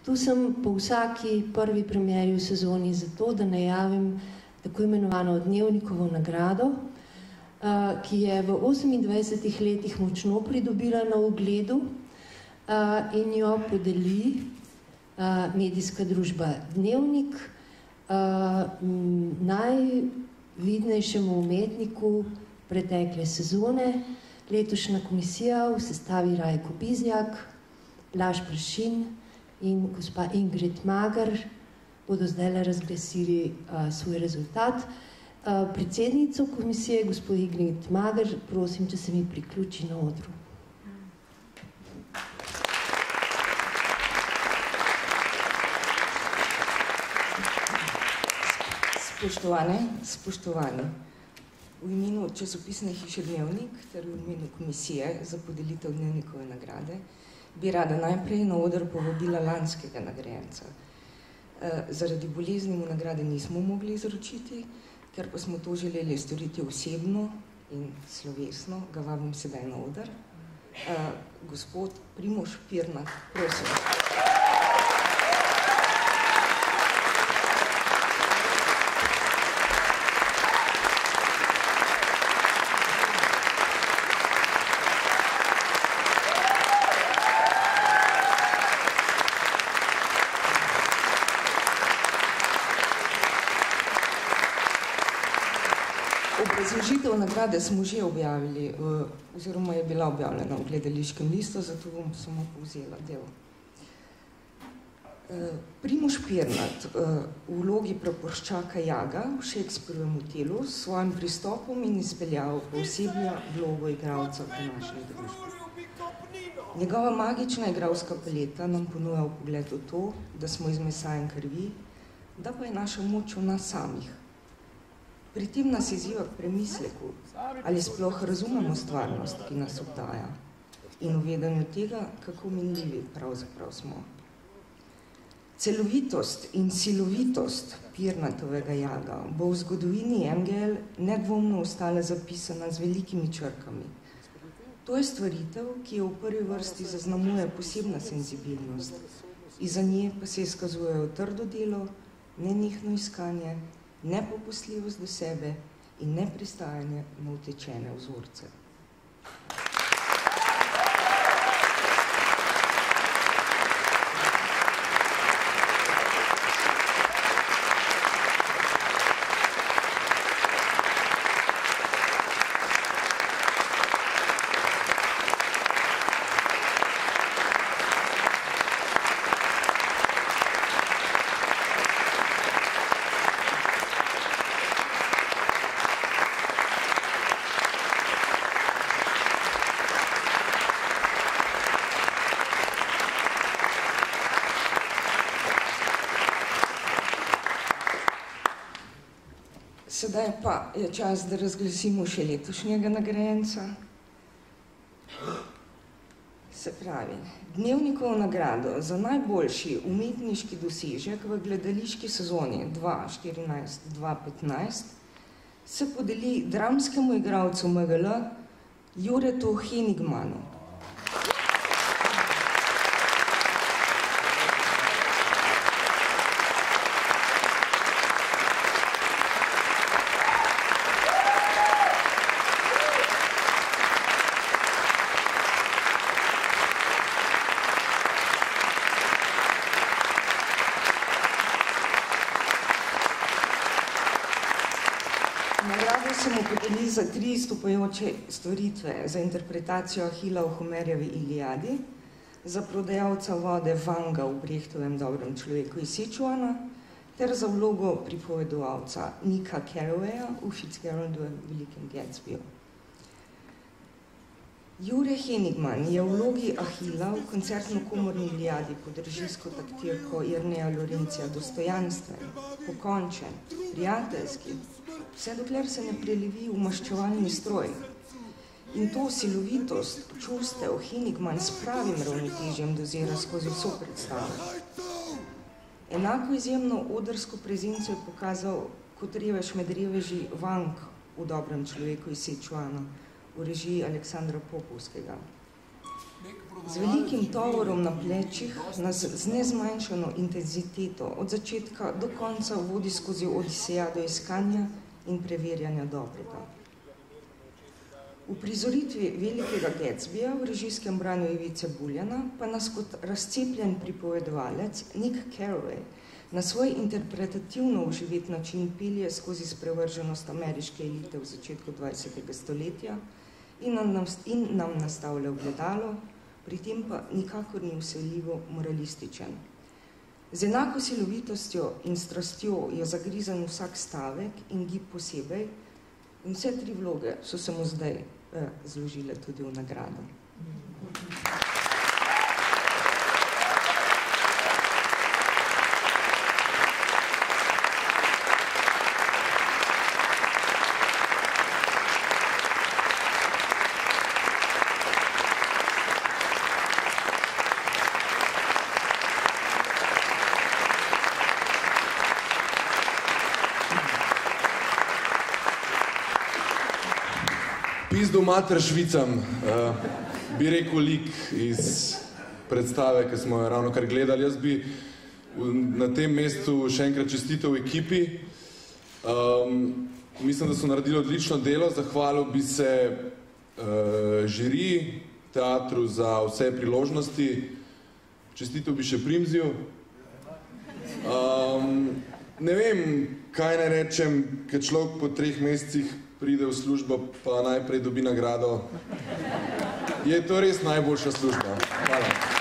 Tu sem po vsaki prvi premieri v sezoni zato, da najavim tako imenovano Dnevnikovo nagrado, ki je v 28 letih močno pridobila na ugledu in jo podeli medijska družba Dnevnik najvidnejšemu umetniku pretekle sezone. Letošnja komisija v sestavi Rajko Bizjak, Blaž Pršin in gospa Ingrid Mager bodo zdaj razglasili svoj rezultat. Predsednico komisije, gospod Ingrid Mager, prosim, če se mi priključi na odru. Spoštovani, v imenu časopisne hiše Dnevnik ter v imenu komisije za podelitev Dnevnikove nagrade bi rada najprej na oder povabila lanskega nagrajenca. Zaradi bolezni mu nagrade nismo mogli izročiti, ker pa smo to želeli storiti osebno in slovesno, ga vabim sedaj na oder. Gospod Primož Pirnat, prosim. Obrazložitev nagrade smo že objavili, oziroma je bila objavljena v Gledališkem listu, zato bom samo povzela del. Primož Pirnat v vlogi praporščaka Jaga v Shakespearovem Otelu s svojim pristopom in izpeljal posebno vlogo igralca v današnji družbi. Njegova magična igralska paleta nam ponuja vpogled v to, da smo iz mesa in krvi, da pa je naša moč v nas samih. Pri tem nas izziva k premisleku, ali sploh razumemo stvarnost, ki nas obdaja, in v vedenju tega, kako minljivi pravzaprav smo. Celovitost in silovitost Pirnatovega Jaga bo v zgodovini MGL nedvomno ostala zapisana z velikimi črkami. To je stvaritev, ki jo v prvi vrsti zaznamuje posebna senzibilnost, izza nje pa se izkazujejo trdo delo, nenehno iskanje, nepopustljivost do sebe in nepristajanje na utečene vzorce. Sedaj pa je čas, da razglasimo še letošnjega nagrajenca. Se pravi, Dnevnikovo nagrado za najboljši umetniški dosežek v gledališki sezoni 2014-2015 se podeli dramskemu igralcu MGL Juretu Henigmanu. Za 3 stopajoče stvaritve, za interpretacijo Ahila v Homerjevi Iliadi, za prodajalca vode Vanga v Brechtovem Dobrem človeku iz Sichuana ter za vlogo pripovedovalca Nika Carrawaya v Fitzgeraldovem Velikem Gatsbyju. Jure Henigman je v vlogi Ahila v koncertno-komorni Iliadi pod režijsko taktirko Jerneja Lorencija dostojanstven, pokončen, prijateljski, vse dokler se ne prelevi v maščevalni stroj. In to silovitost čustev Henigman s pravim ravnotežjem dozira skozi vso predstavo. Enako izjemno odrsko prezenco je pokazal kot revež med reveži Vang v Dobrem človeku iz Sichuana v režiji Aleksandra Popovskega. Z velikim tovorom na plečih nas z nezmanjšano intenziteto od začetka do konca vodi skozi odisejado iskanja in preverjanja dobrega. V prizoritvi Velikega Gatsbyja v režijskem branju Ivice Buljana pa nas kot razcepljen pripovedovalec Nick Carraway na svoj interpretativno oživet način pelje skozi sprevrženost ameriške elite v začetku 20. stoletja in nam nastavlja ogledalo, pri tem pa nikakor ni vseljivo moralističen. Z enako silovitostjo in strastjo je zagrizan vsak stavek in gib posebej in vse 3 vloge so se mu zdaj zložile tudi v nagrado. Pizdu mater Švicam, bi rekel lik iz predstave, ki smo jo ravno kar gledali. Jaz bi na tem mestu še enkrat čestitev ekipi. Mislim, da so naredili odlično delo. Zahvalil bi se žiriji, teatru za vse priložnosti. Čestitev bi še Primziju. Ne vem, kaj naj rečem, ker človek po 3 mesecih pride v službo, pa najprej dobi nagrado. Je to res najboljša služba. Hvala.